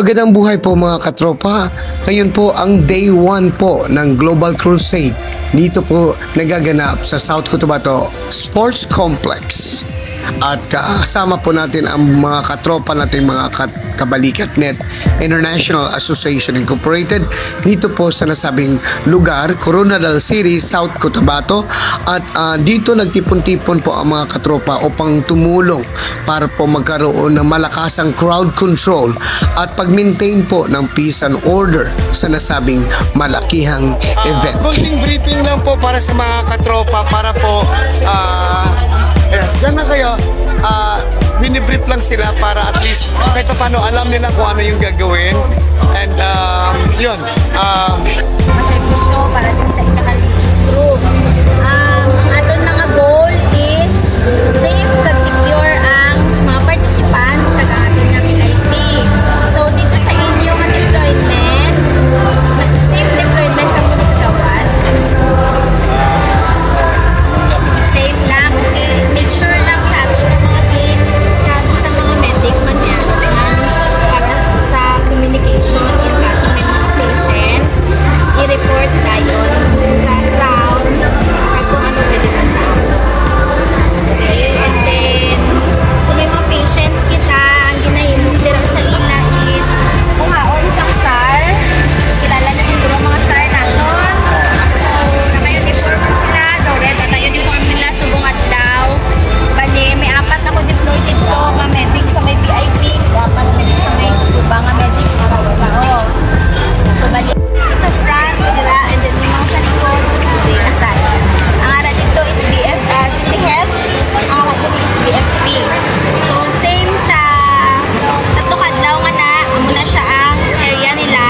Magandang buhay po mga katropa. Ngayon po ang day 1 po ng Global Crusade. Dito po nagaganap sa South Cotabato Sports Complex. At kasama po natin ang mga katropa natin, mga Kabalikat Net International Association Incorporated dito po sa nasabing lugar, Coronadal City, South Cotabato. At dito nagtipon-tipon po ang mga katropa upang tumulong para po magkaroon ng malakasang crowd control at pag-maintain po ng peace and order sa nasabing malakihang event. Konting briefing lang po para sa mga katropa para po dyan na kayo, binibrief lang sila para at least kahit paano alam nila kung ano yung gagawin. And yun. Maservisyo para din sa isa ka religious group. Ang aton nga goal is safe kag secure ang mga participants kag aton nga VIP. So dito sa inyo nga deployment, safe deployment ka mo nagkawat. Safe lang, okay. Make sure lang sa aton nga mga gates kag sa mga medic man yan para sa communication in kaso may mga patients i-report dayon sa ground kag kung ano pwede man sa okay. And then kung may mga patients kita ang ginahimo dira sa ila is kung haon sang SAR, kilala na yung mga SAR naton. So nakayon informant sila daw red at tayo inform nila subong adlaw. Bali may apat ako deployed dito mga medic sa may VIP, apat medic sa may iba nga medic para wala. So bali dito sa front dira and then may mga sa likod di aside. Ang ara dito is City Health, ang ara dito is BFP. So same sa tatlo kadlaw nga na amo na siya ang area nila,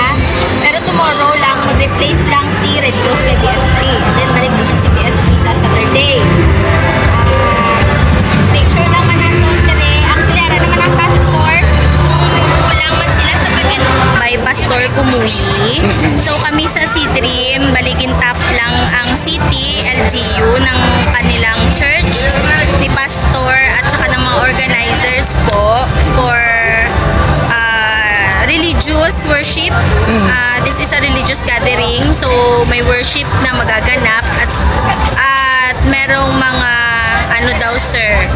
pero tomorrow lang mag-replace lang si Red Cross kay BFP and then balik naman si BFP sa Saturday. Make sure lang man natin kasi ang klara naman ang task force kulang man sila sa pagin by Pastor Kumuyi. So kami sa C-Dream baligin top lang ang city LGU ng kanilang church ni Pastor at saka ng mga organizers po for religious worship. This is a religious gathering, so may worship na magaganap at merong mga ano daw sir,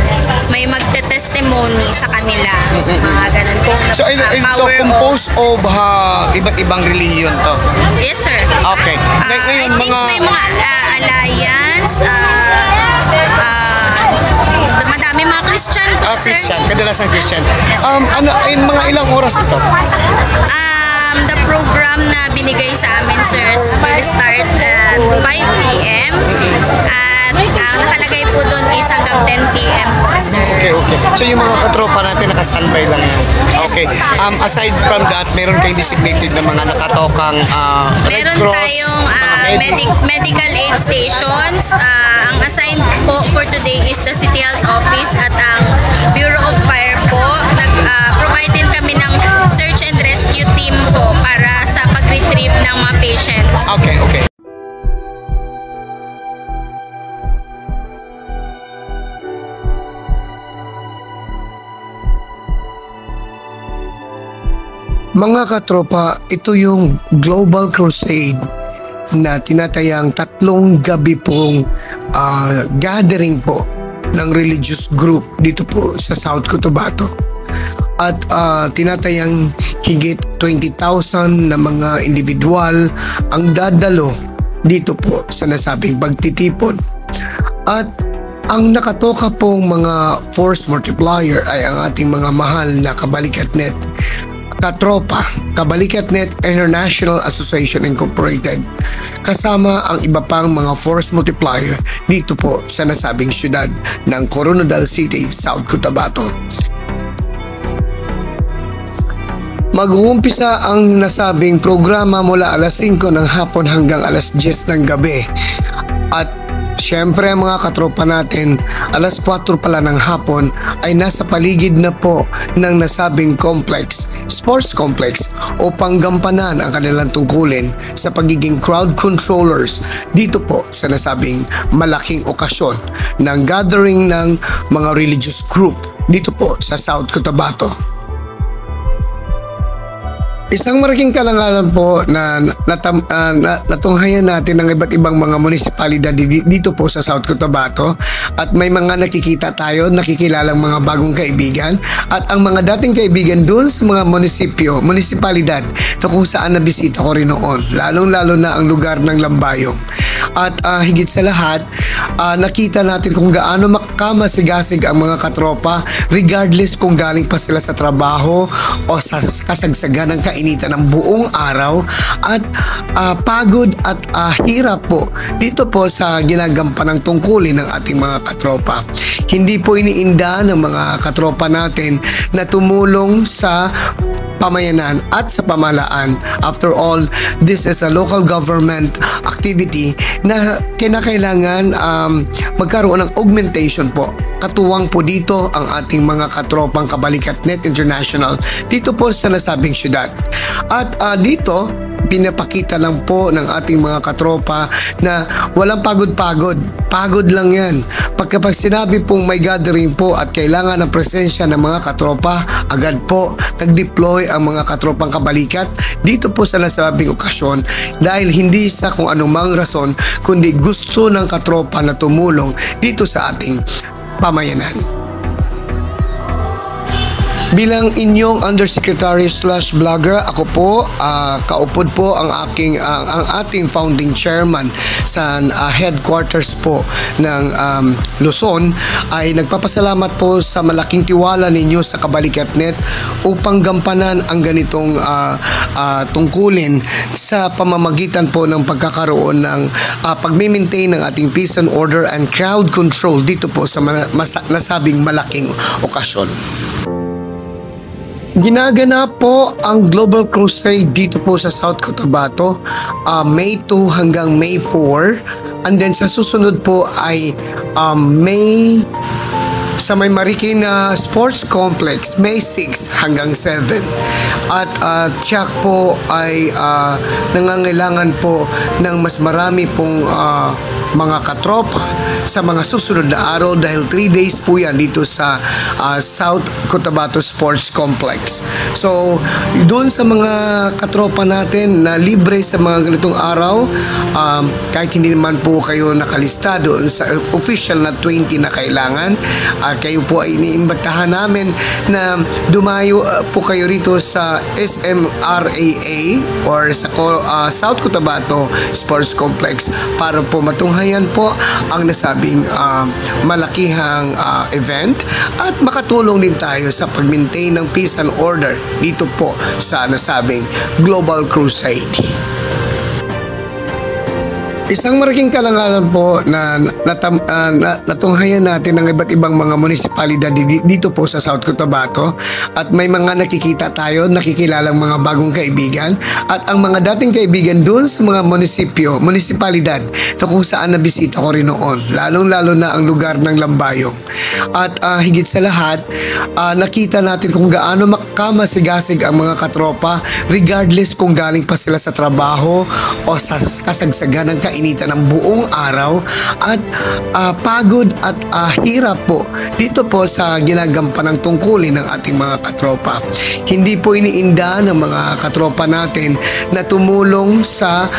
may magte-testimony sa kanila, mga ganun kung So ito composed of iba't ibang religion to? Yes sir. Okay. I think may mga alliance, madami mga Christian po sir. Christian, kadalasan Christian. Yes, Ano ay mga ilang oras ito? The program na binigay sa amin sir will start at 5 p.m. at ang nakalagay po doon is hanggang 10 p.m. po sir. Okay. So yung mga katropa natin naka-standby lang yan. Okay. Aside from that, meron kayong designated na mga nakatokang Red Meron Cross, tayong mga medical aid stations. Ang assigned po for today is the City Health Office at ang Bureau of Fire po. Nag-provide din kami ng search and rescue team po para sa pag-retrieve ng mga patients. Okay. Mga katropa, ito yung Global Crusade na tinatayang 3 gabi pong gathering po ng religious group dito po sa South Cotabato. At tinatayang higit 20,000 na mga individual ang dadalo dito po sa nasabing pagtitipon. At ang nakatoka pong mga force multiplier ay ang ating mga mahal na Kabalikat Net katropa, Kabalikat Net International Association Incorporated, kasama ang iba pang mga force multiplier dito po sa nasabing syudad ng Coronadal City, South Cotabato. Mag-uumpisa ang nasabing programa mula alas 5 ng hapon hanggang alas 10 ng gabi. At syempre mga katropa natin, alas 4 pala ng hapon ay nasa paligid na po ng nasabing complex, sports complex, upang gampanan ang kanilang tungkulin sa pagiging crowd controllers dito po sa nasabing malaking okasyon ng gathering ng mga religious group dito po sa South Cotabato. Isang malaking karangalan po na natunghayan natin ng iba't ibang mga munisipalidad dito po sa South Cotabato, at may mga nakikita tayo, nakikilalang mga bagong kaibigan at ang mga dating kaibigan doon sa mga munisipalidad na kung saan nabisita ko rin noon, lalong-lalo na ang lugar ng Lambayong. At higit sa lahat, nakita natin kung gaano makamasigasig ang mga katropa regardless kung galing pa sila sa trabaho o sa kasagsagan ng kainitan ng buong araw, at pagod at hirap po dito po sa ginagampanang tungkulin ng ating mga katropa. Hindi po iniinda ng mga katropa natin na tumulong sa pamayanan at sa pamahalaan. After all, this is a local government activity na kinakailangan magkaroon ng augmentation po. Katuwang po dito ang ating mga katropang Kabalikatnet International dito po sa nasabing syudad. At dito, pinapakita lang po ng ating mga katropa na walang pagod-pagod. Pagod lang yan. Pagkapag sinabi pong may gathering po at kailangan ng presensya ng mga katropa, agad po nag-deploy ang mga katropang kabalikat dito po sa nasabing okasyon, dahil hindi sa kung anumang rason kundi gusto ng katropa na tumulong dito sa ating pamayanan. Bilang inyong undersecretary/vlogger, ako po kaupod po ang ating founding chairman sa headquarters po ng Luzon, ay nagpapasalamat po sa malaking tiwala ninyo sa Kabalikatnet upang gampanan ang ganitong tungkulin sa pamamagitan po ng pagkakaroon ng pagme-maintain ng ating peace and order and crowd control dito po sa nasabing malaking okasyon. Ginaganap po ang Global Crusade dito po sa South Cotabato May 2 hanggang May 4, and then sa susunod po ay May sa May Marikina Sports Complex May 6 hanggang 7, at tiyak po ay nangangailangan po ng mas marami pong mga katropa sa mga susunod na araw, dahil 3 days po yan dito sa South Cotabato Sports Complex. So doon sa mga katropa natin na libre sa mga ganitong araw, kahit hindi naman po kayo nakalista doon sa official na 20 na kailangan, kayo po ay iniimbitahan namin na dumayo po kayo rito sa SMRAA or sa South Cotabato Sports Complex para po matunghayan po ang nasabing malakihang event at makatulong din tayo sa pag-maintain ng peace and order dito po sa nasabing Global Crusade. Isang malaking karangalan po na natunghayan natin ng iba't ibang mga munisipalidad dito po sa South Cotabato, at may mga nakikita tayo, nakikilalang mga bagong kaibigan at ang mga dating kaibigan doon sa mga munisipalidad na kung saan nabisita ko rin noon, lalong-lalo na ang lugar ng Lambayong. At higit sa lahat, nakita natin kung gaano makamasigasig ang mga katropa regardless kung galing pa sila sa trabaho o sa kasagsagan ng kainitan ng buong araw, at pagod at hirap po dito po sa ginagampanang tungkulin ng ating mga katropa. Hindi po iniinda ng mga katropa natin na tumulong sa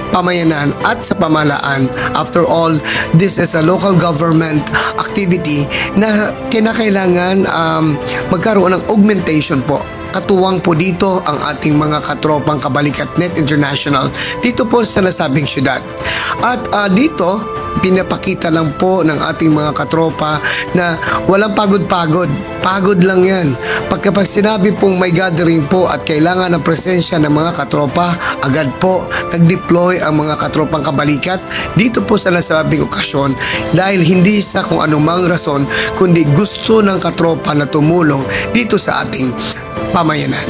pamayanan at sa pamahalaan. After all, this is a local government activity na kinakailangan magkaroon ng augmentation po. Katuwang po dito ang ating mga katropang Kabalikatnet International dito po sa nasabing syudad. At dito, pinapakita lang po ng ating mga katropa na walang pagod-pagod. Pagod lang yan. Pagkapag sinabi pong may gathering po at kailangan ng presensya ng mga katropa, agad po nag-deploy ang mga katropang kabalikat dito po sa nasabing okasyon, dahil hindi sa kung anumang rason kundi gusto ng katropa na tumulong dito sa ating pamayanan.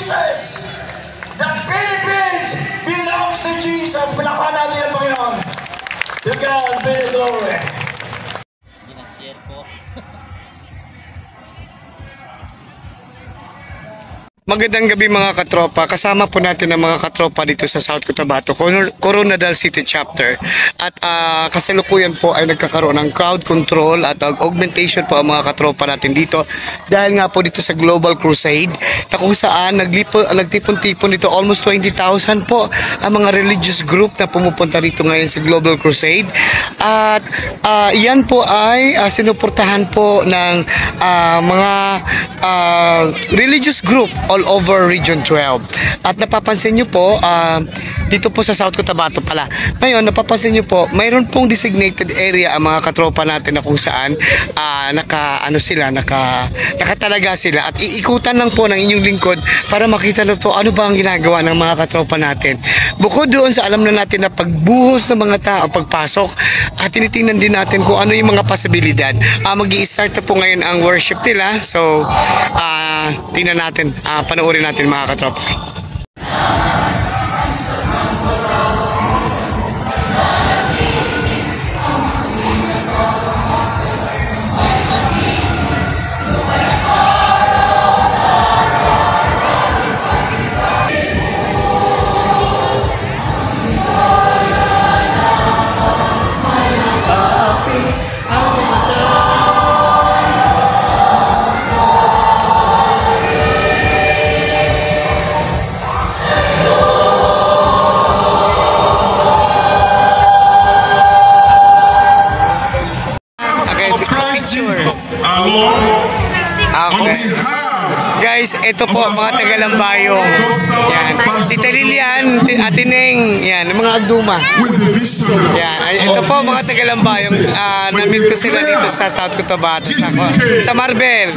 Jesus. The Philippines belongs to Jesus. Palakpakan natin ang Panginoon. To God be the glory. Ginashare ko. Magandang gabi mga katropa. Kasama po natin ang mga katropa dito sa South Cotabato, Coronadal City Chapter. At kasalukuyan po ay nagkakaroon ng crowd control at augmentation po ang mga katropa natin dito. Dahil nga po dito sa Global Crusade na kung saan nagtipon-tipon dito almost 20,000 po ang mga religious group na pumupunta dito ngayon sa Global Crusade. At yan po ay sinuportahan po ng mga religious group all over Region 12. At napapansin nyo po, dito po sa South Cotabato pala. Ngayon, napapansin nyo po, mayroon pong designated area ang mga katropa natin na kung saan nakatalaga sila. At iikutan lang po ng inyong lingkod para makita na to ano ba ang ginagawa ng mga katropa natin. Bukod doon sa alam na natin na pagbuhos ng mga tao, pagpasok, at tinitingnan din natin kung ano yung mga posibilidad. Mag-i-start na po ngayon ang worship nila. So, tingnan natin, panoorin natin mga katropa. Guys, ito po mga Tagalambayong. Yan. Tita Lilian, Ate Neng, yan, mga agduma. Yan. Ito po mga Tagalambayong. Na-meet ko sila dito sa South Cotabato. Sa Marbel.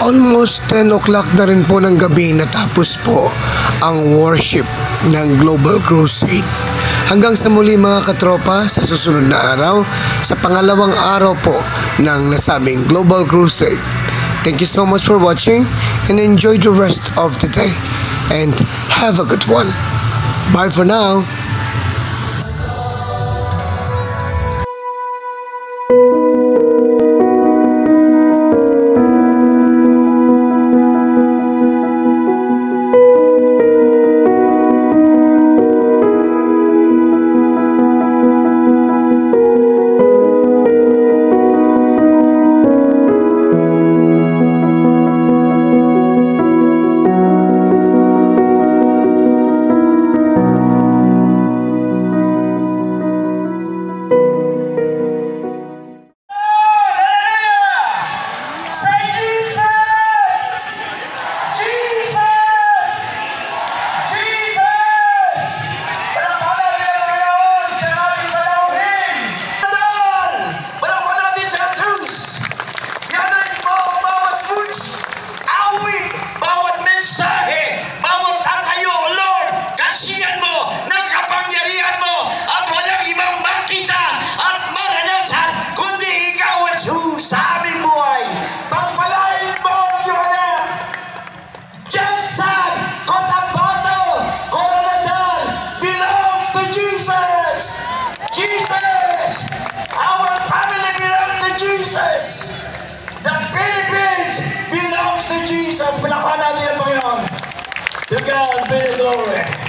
Almost 10 o'clock na rin po ng gabi natapos po ang worship ng Global Crusade. Hanggang sa muli mga katropa, sa susunod na araw, sa pangalawang araw po ng nasabing Global Crusade. Thank you so much for watching and enjoy the rest of the day. And have a good one. Bye for now. Say Jesus! Jesus! Jesus! Palakpakan natin ang Panginoon sa ating panauhin! Palakpakan natin sa Jesus! Yanan mo ang bawat words, awit, bawat mensahe, bawat tatayo, Lord, kasiyan mo ng kapangyarihan mo at walang ibang makita at maranasan kundi ikaw at Jesus sa aming buhay. Pagpalain mo ang iyong anak. Jensen Cotabato Coronadal belongs to Jesus. Jesus! Our family belongs to Jesus. The Philippines belongs to Jesus. Palakpakan natin ang Panginoon. To God be the glory.